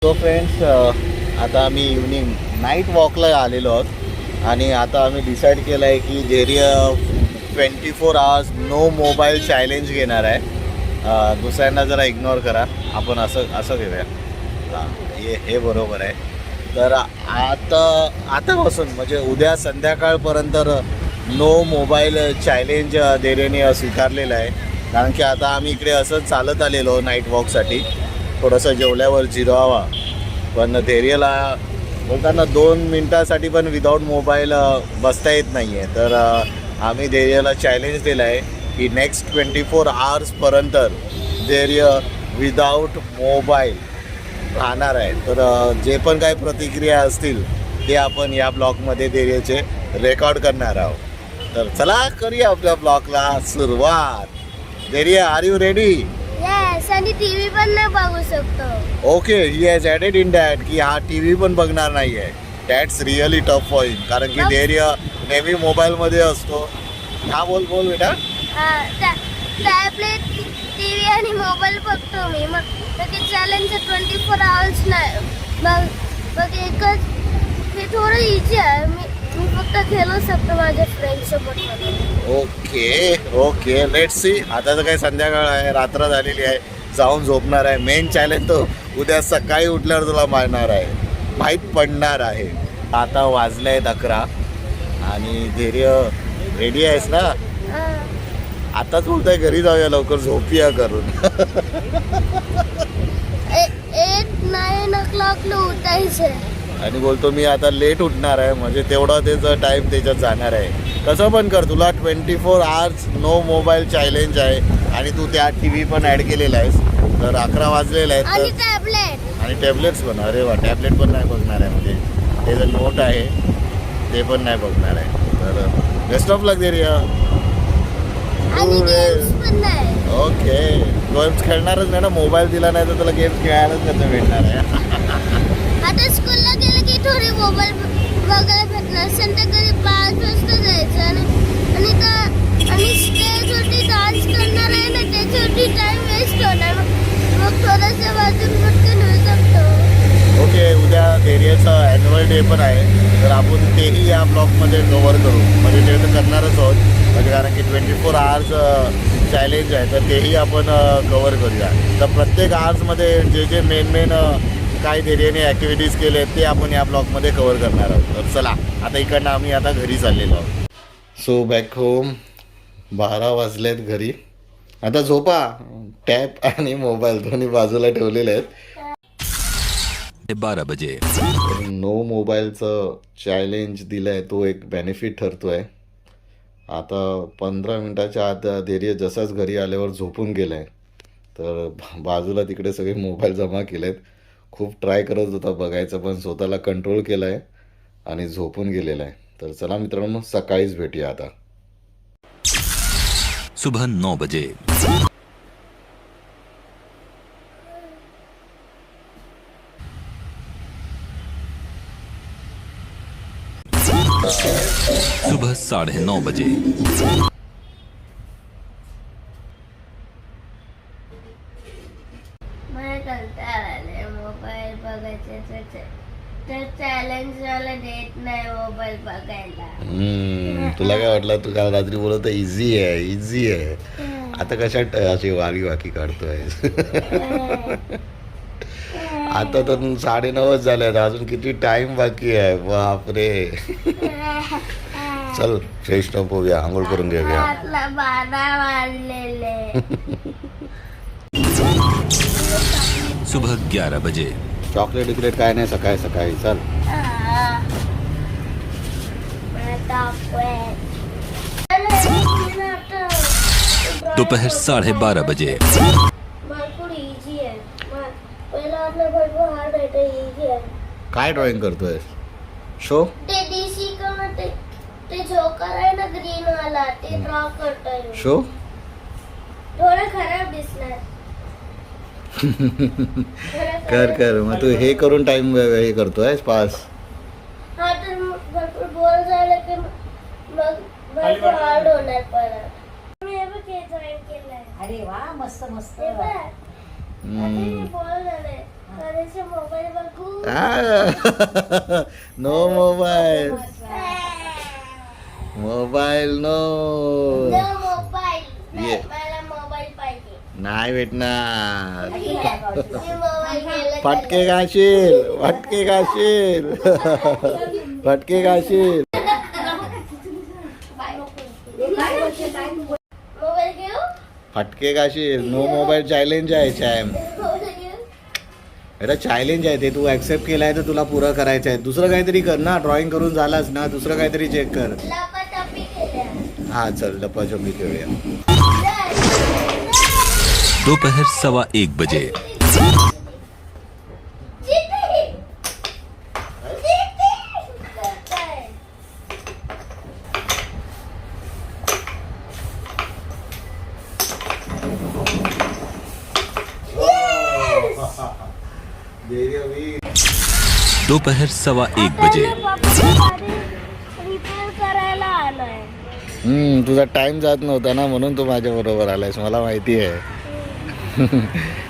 So friends, आता आम्ही evening night वॉकला आलेलो आहोत आणि आता आम्ही डिसाईड केलं आहे की धैर्य 24 आवर्स नो मोबाईल चॅलेंज घेणार आहे. दुसऱ्यांना जरा इग्नोर करा, आपण असं घेऊया. हे बरोबर आहे. तर आतापासून म्हणजे उद्या संध्याकाळपर्यंत नो मोबाईल चॅलेंज धैर्यने स्वीकारलेलं आहे. कारण की आता आम्ही इकडे असंच चालत आलेलो नाईट वॉकसाठी, थोडंसं जेवल्यावर जिरवावा. पण धैर्यला बोलताना 2 मिनटासाठी पण विदाऊट मोबाईल बसता येत नाही आहे. तर आम्ही धैर्याला चॅलेंज दिलं आहे की नेक्स्ट 24 आवर्सपर्यंत धैर्य विदाऊट मोबाईल राहणार आहे. तर जे पण काही प्रतिक्रिया असतील ते आपण या ब्लॉगमध्ये धैर्याचे रेकॉर्ड करणार आहोत. तर चला करूया आपल्या ब्लॉगला सुरुवात. धैर्य, आर यू रेडी? येस, आणि टीव्ही पण नाही बघू शकतो. Okay, he has added in that की हा टी व्ही पण बघणार नाही आहे. दॅट्स रिअली टफ फॉर हिम, कारण की धैर्य नेहमी मोबाईलमध्ये असतो. हा बोल बेटा. टॅबलेट, टीव्ही आणि मोबाईल बघतो मी. मग ते चॅलेंज 24 आवर्स नाही. मग एकच हे थोडं इझी आहे. मी फक्त खेळू शकतो माझ्या फ्रेंड्ससोबत. Okay let's see. आता तर काही संध्याकाळ आहे, रात्र झालेली आहे, जाऊन झोपणार आहे. मेन चॅलेंज तो उद्या सकाळी उठल्यावर तुला माहीत पडणार आहे. आता वाजले आहेत 11 आणि धैर्य रेडी आहेस ना? आताच बोलतोय घरी जाऊया लवकर, झोपूया करून. 8-9 o'clockला उठायचं आणि बोलतो मी आता लेट उठणार आहे, म्हणजे तेवढा त्याचा टाईम त्याच्यात जाणार आहे. कसं पण कर, तुला 24 आवर्स नो मोबाईल चॅलेंज आहे आणि तू त्या टी व्ही पण ॲड केलेला आहेस. तर 11 वाजलेले आहेत. आणि टॅबलेट्स पण. अरे वा, टॅबलेट पण नाही बघणार आहे, म्हणजे ते जे नोट आहे ते पण नाही बघणार आहे. तर बेस्ट ऑफ लक धैर्य. ओके, गेम्स खेळणारच नाही ना, मोबाईल दिला नाही तर तुला गेम्स खेळायलाच कसं भेटणार आहे? आता स्कूलला गेलं की थोडी मोबाईल बघायला भेटणार. संध्याकाळी 5 वाजता जायचं आणि स्टेजवरती डान्स करणार आहे ना, त्याच्यावरती टाइम वेस्ट होणार. मग थोडंसं वाजून पटकन होऊ शकतो. ओके, उद्या धैर्याचा ॲन्युअल डे पण आहे, तर आपण तेही या ब्लॉगमध्ये कवर करू. म्हणजे ते तर करणारच आहोत, म्हणजे कारण की 24 आवर्स चॅलेंज आहे, तर तेही आपण कवर करूया. तर प्रत्येक आवर्समध्ये जे मेन काय धैर्याने ॲक्टिव्हिटीज केले ते आपण या ब्लॉगमध्ये कवर करणार आहोत. तर चला, आता इकडनं आम्ही आता घरी चाललेलो आहोत. So back home. 12 वाजलेत घरी. आता झोपा. टॅब आणि मोबाईल दोन्ही बाजूला ठेवलेले आहेत. 12 बजे. नो मोबाईलचं चॅलेंज दिलं आहे, तो एक बेनिफिट ठरतो आहे. आता 15 मिनटाच्या आत धैर्य जसाच घरी आल्यावर झोपून गेला आहे. तर बाजूला तिकडे सगळे मोबाईल जमा केले आहेत. खूप ट्राय करत होता बघायचं, पण स्वतःला कंट्रोल केला आहे आणि झोपून गेलेला आहे. तर चला मित्रांनो, सकाळीच भेटूया आता. सुबह 9 बजे. सुबह 9:30 बजे. मोबाईल बघायचे तर चॅलेंज वाला देत नाही मोबाईल बघायला. तुला काय वाटलं? तू काल रात्री बोलत इझी आहे. आता कशात अशी वाकी काढतोय? आता तर 9:30 झाले आहेत, अजून किती टाइम बाकी आहे. बापरे. चल फ्रेश अप होऊया, आंघोळ करून घेऊया. 12 वाजलेले. सुबह 11 बजे. चॉकलेट काय नाही सकाळी. चल. दोपहर 12:30 बजे. काय ड्रॉइंग करतोय? शो. ते डीसी का ते जोकर आहे ना, ग्रीन वाला, ते ड्रॉ करतोय. शो थोडं खराब दिसणार. कर. मग तू हे करून टाइम हे करतोय पास. हा, तर भरपूर बोर झालं की मग भरपूर हार्ड होणार परत. मी हे बघ हे ड्रॉइंग केलंय. अरे वा, मस्त. हे बघ. बोर झालंय. थोडेसे मोबाईल बघू. No mobile mobile no no mobile. ये. मला मोबाईल पाहिजे. नाही भेटणार. मी मोबाईल घ्यायला फटके खाशील फटके खाशील फटके खाशील. मोबाईल घेऊ. फटके खाशील. नो मोबाईल चॅलेंज आहे चॅम. मोबाईल घेऊ. अरे चॅलेंज आहे ते. तू ऍक्सेप्ट केलाय तर तुला पुरं करायचं आहे. दुसरं काहीतरी कर ना. ड्रॉइंग करून झालास ना. दुसरं काहीतरी चेक कर. लपाछपी केल्या. हा चल लपाछपी खेळूया. दोपहर 1:15 बजे. चिट्टी. चिट्टी. काय? दोपहर 1:15 बजे. रिपेअर करायला आलाय. तुझा टाइम जात नव्हता ना म्हणून तू माझ्या बरोबर आलायस. मला माहिती आहे.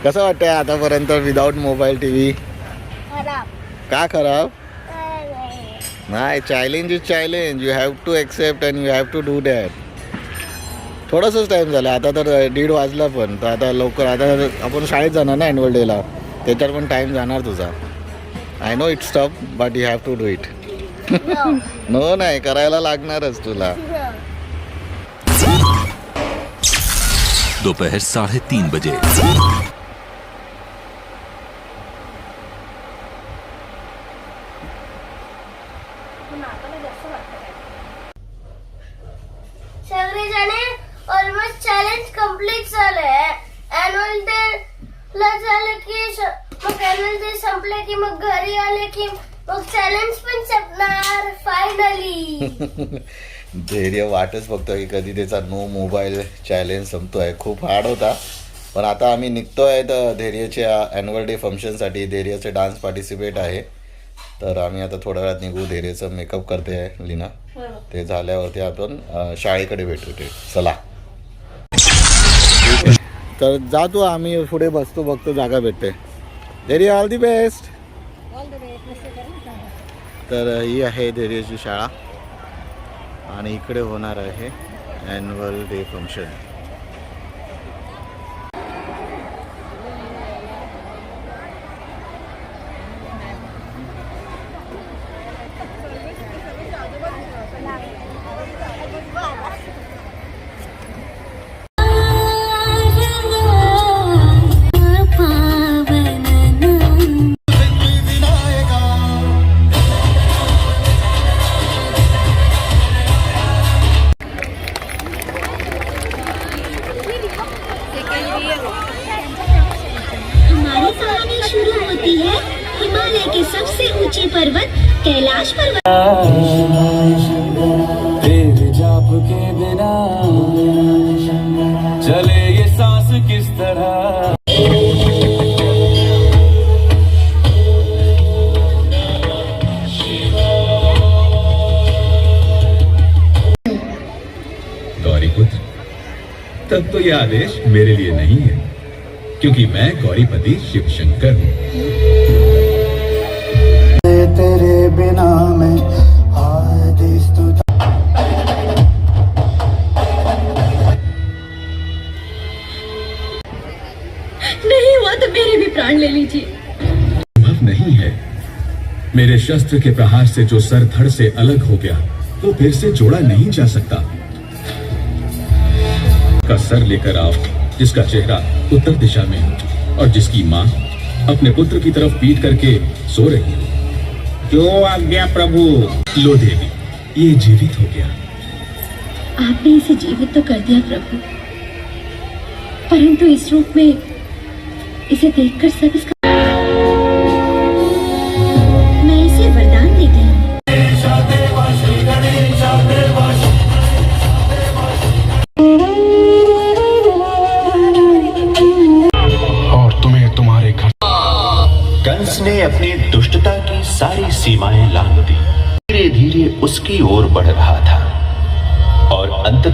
कसं वाटतंय आतापर्यंत विदाउट मोबाईल टीव्ही? खराब. का खराब? नाही. नाही. Challenge is challenge. You have to accept and you have to do that. थोडासाच टाइम झाला. आता तर 1:30 वाजला पण. तर आता लवकर आता आपण शाळेत जाणार ना ॲन्युअल डेला. त्याच्यावर पण टाइम जाणार तुझा. I know it's tough but you have to do it. No. No नाही करायला लागणारच तुला. दोपहर 3:30 बजे. सगळेजणे ऑलमोस्ट चॅलेंज कम्प्लीट झालंय. ॲन्युअल डे ला झालं की मग ॲन्युअल डे संपले की मग घरी आले की मग चॅलेंज पण संपणार फायनली. धैर्य वाटच बघतो की कधी त्याचा नो मोबाईल चॅलेंज संपतोय. खूप हार्ड होता पण आता आम्ही निघतोय. तर धैर्याच्या ॲन्युअल डे फंक्शनसाठी धैर्याचे डान्स पार्टिसिपेट आहे. तर आम्ही आता थोड्या वेळात निघू. धैर्याचं मेकअप करते आहे लीना. ते झाल्यावरती आपण शाळेकडे भेटू. ते चला. तर जातो आम्ही पुढे बसतो बघतो जागा भेटते. धैर्य ऑल दी बेस्ट. तर ही आहे धैर्याची शाळा आणि इकडे होणार आहे ॲन्युअल डे फंक्शन. हमारी कहानी शुरू होती है हिमालय के सबसे ऊंचे पर्वत कैलाश पर्वत. तेरे जाप के बिना चले ये सांस किस तरह. गौरीपुत्र, तब तो यह आदेश मेरे लिए नहीं है क्योंकि मैं गौरीपति शिव शंकर हूँ. तेरे बिना मैं आदेश तो नहीं हुआ तो मेरे भी प्राण ले लीजिए. संभव नहीं है. मेरे शस्त्र के प्रहार से जो सर धड़ से अलग हो गया वो फिर से जोड़ा नहीं जा सकता. का सर लेकर आओ जिसका चेहरा उत्तर दिशा में हो और जिसकी माँ अपने पुत्र की तरफ पीट करके सो रही हो. क्यों आज्ञा प्रभु. लो देवी, ये जीवित हो गया. आपने इसे जीवित तो कर दिया प्रभु, परंतु इस रूप में इसे देखकर सब इसका मैं इसे वरदान दे गई. और तुम्हें तुम्हारे घर. कंस ने अपनी दुष्टता की सारी सीमाएं लांघ दी. धीरे धीरे उसकी ओर बढ़ रहा था और अंत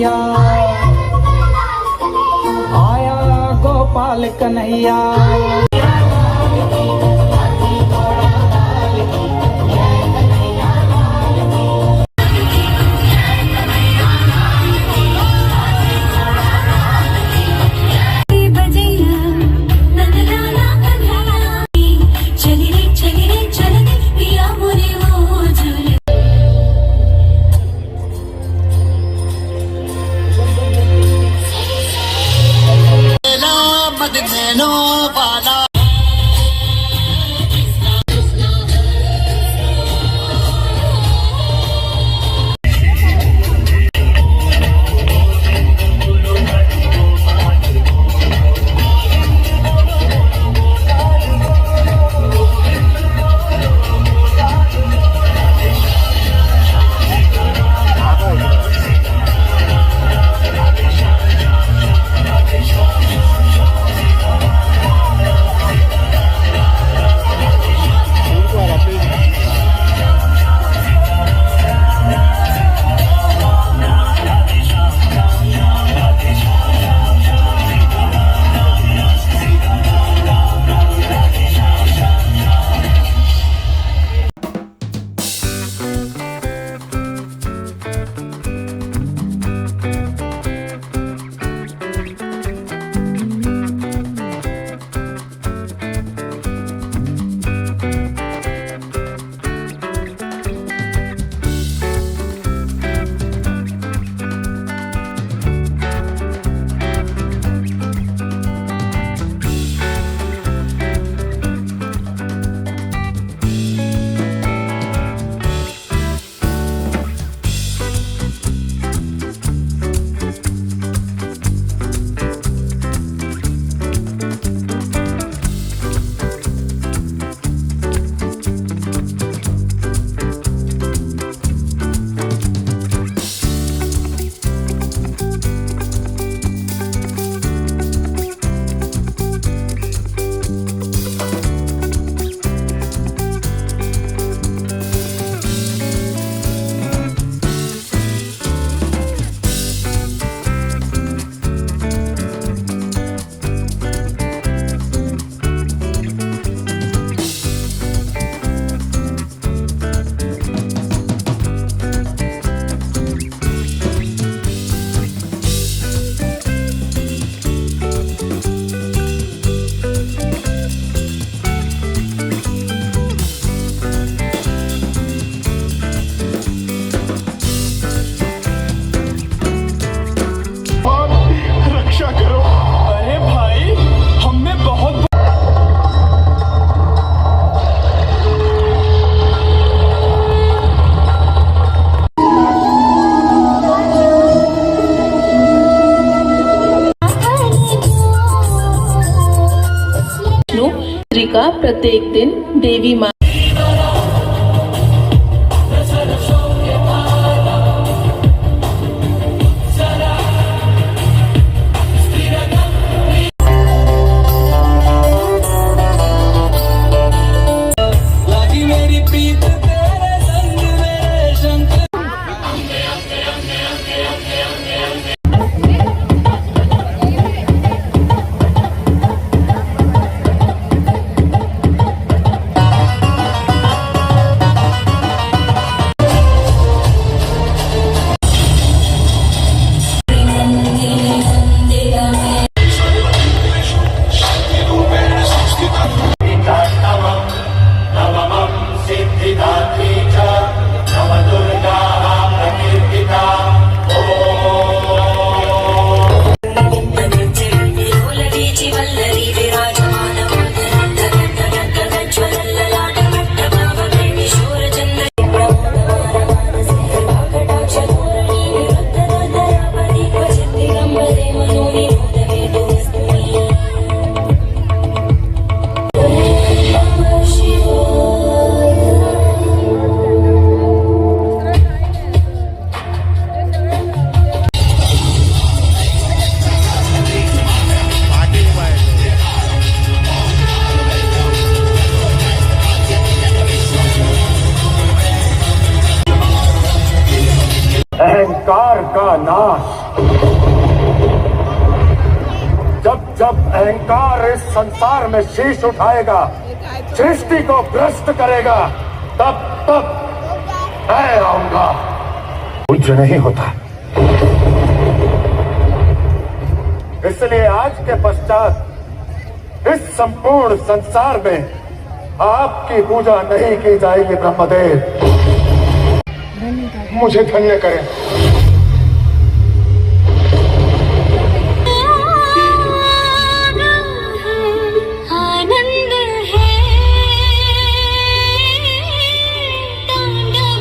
कन्हैया, आया गोपाल कन्हैया। का प्रत्येक दिन देवी माँ जब जब अहंकार इस संसार में शीश उठाएगा, सृष्टि को भ्रष्ट करेगा, तब तब मैं आऊंगा। कुछ नहीं होता। इसलिए आज के पश्चात इस संपूर्ण संसार में आपकी पूजा नहीं की जाएगी। ब्रह्मदेव मुझे धन्य करें। आनंद है, तांडव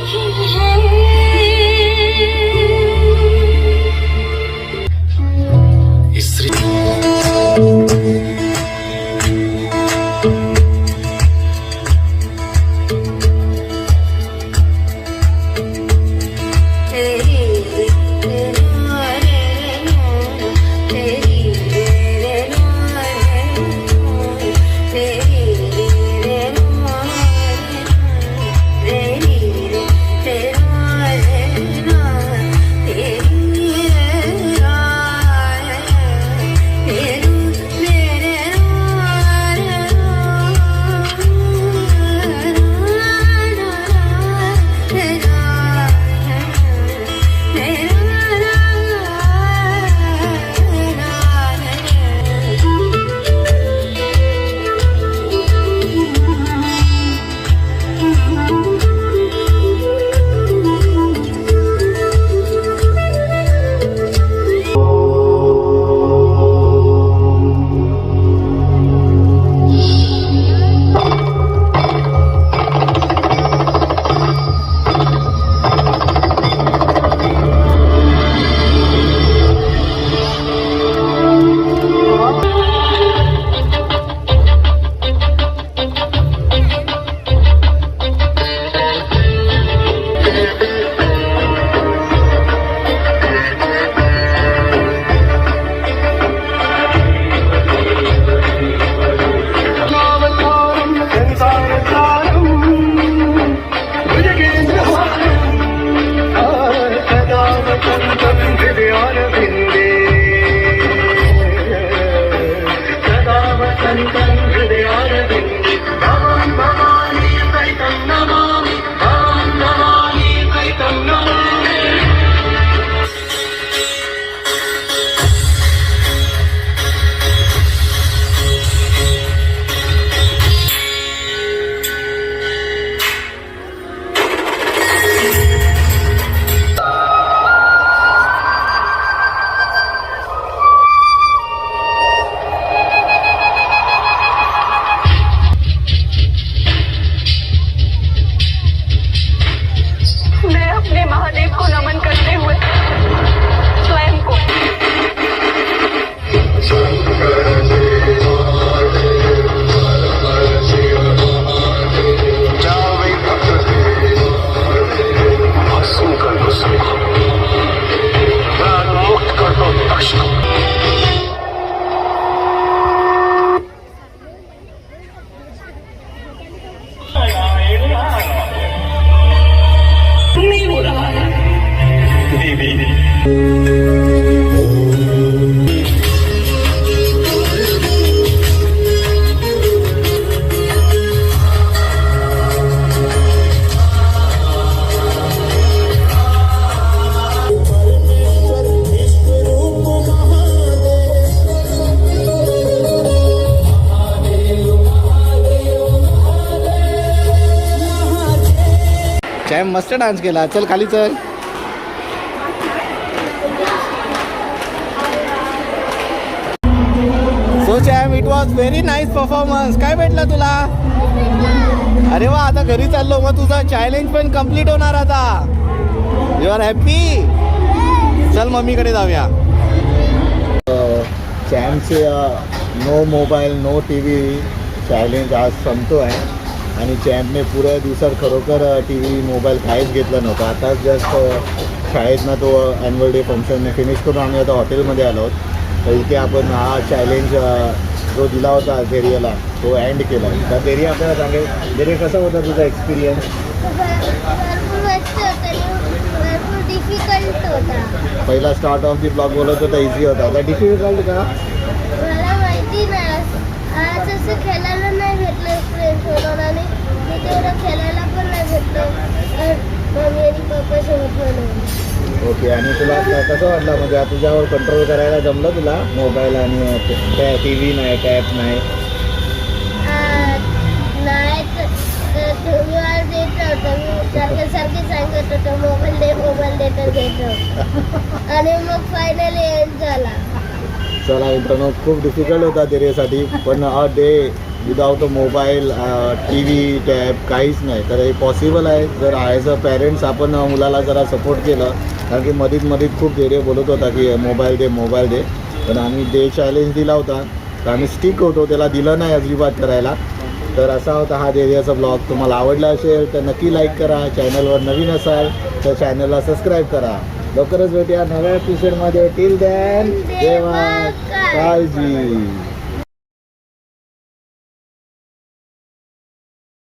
चॅम मस्त डान्स केला. चल खाली चल. So champ, it was very nice performance. काय भेटलं तुला? अरे वा, आता घरी चाललो. मग तुझा चॅलेंज पण कम्प्लीट होणार आता. You are happy? चल मम्मीकडे जाऊया. चॅमचे no mobile no T V challenge आज संपतो आहे. आणि चॅम्पने पुऱ्या दिवसात खरोखर टी व्ही मोबाईल काहीच घेतला नव्हता. आताच जस्ट शाळेतनं तो ॲन्युअल डे फंक्शनने फिनिश करून आम्ही आता हॉटेलमध्ये आलो आहोत. तर इथे आपण हा चॅलेंज जो दिला होता धैर्यला तो एंड केला. तर धैर्य आपल्याला सांगेल, धैर्य कसा होता तुझा एक्सपिरियन्स? भरपूर मस्त होतं. भरपूर डिफिकल्ट होता. पहिला स्टार्ट ऑफ दी ब्लॉग बोलत होता इझी होता, आता डिफिकल्ट का? मला माहिती नाही, आज असं खेळायला नाही भेटलं फ्रेंड्स म्हणून, आणि मी तेवढं खेळायला पण नाही भेटलं मम्मी आणि पप्पासोबत म्हणून. ओके, आणि तुला कसं वाटलं, म्हणजे तुझ्यावर कंट्रोल करायला जमलं तुला मोबाईल आणि टी व्ही नाही, टॅब नाही? नाही तर तुम्ही मला देत नव्हतं, मी सारखे सांगत होतो मोबाईल दे तर देत नव्हतं. आणि मग फायनली एंड झाला. चला मित्रांनो, खूप डिफिकल्ट होता डेरियासाठी, पण a day without a mobile, T V, tab काहीच नाही. तर हे पॉसिबल आहे जर ॲज अ पॅरेंट्स आपण मुलाला जरा सपोर्ट केलं. कारण की मधीत खूप डेरिया बोलत होता की मोबाईल दे, पण आम्ही डे चॅलेंज दिला होता, तर आम्ही स्टिक होतो, त्याला दिलं नाही अजिबात करायला. तर असा होता हा डेरियाचा ब्लॉग. तुम्हाला आवडला असेल तर नक्की लाईक करा. चॅनलवर नवीन असाल तर चॅनलला सबस्क्राईब करा. लवकरच भेटूया नव्या एपिसोडमध्ये. टिल दॅन, देवा काळजी.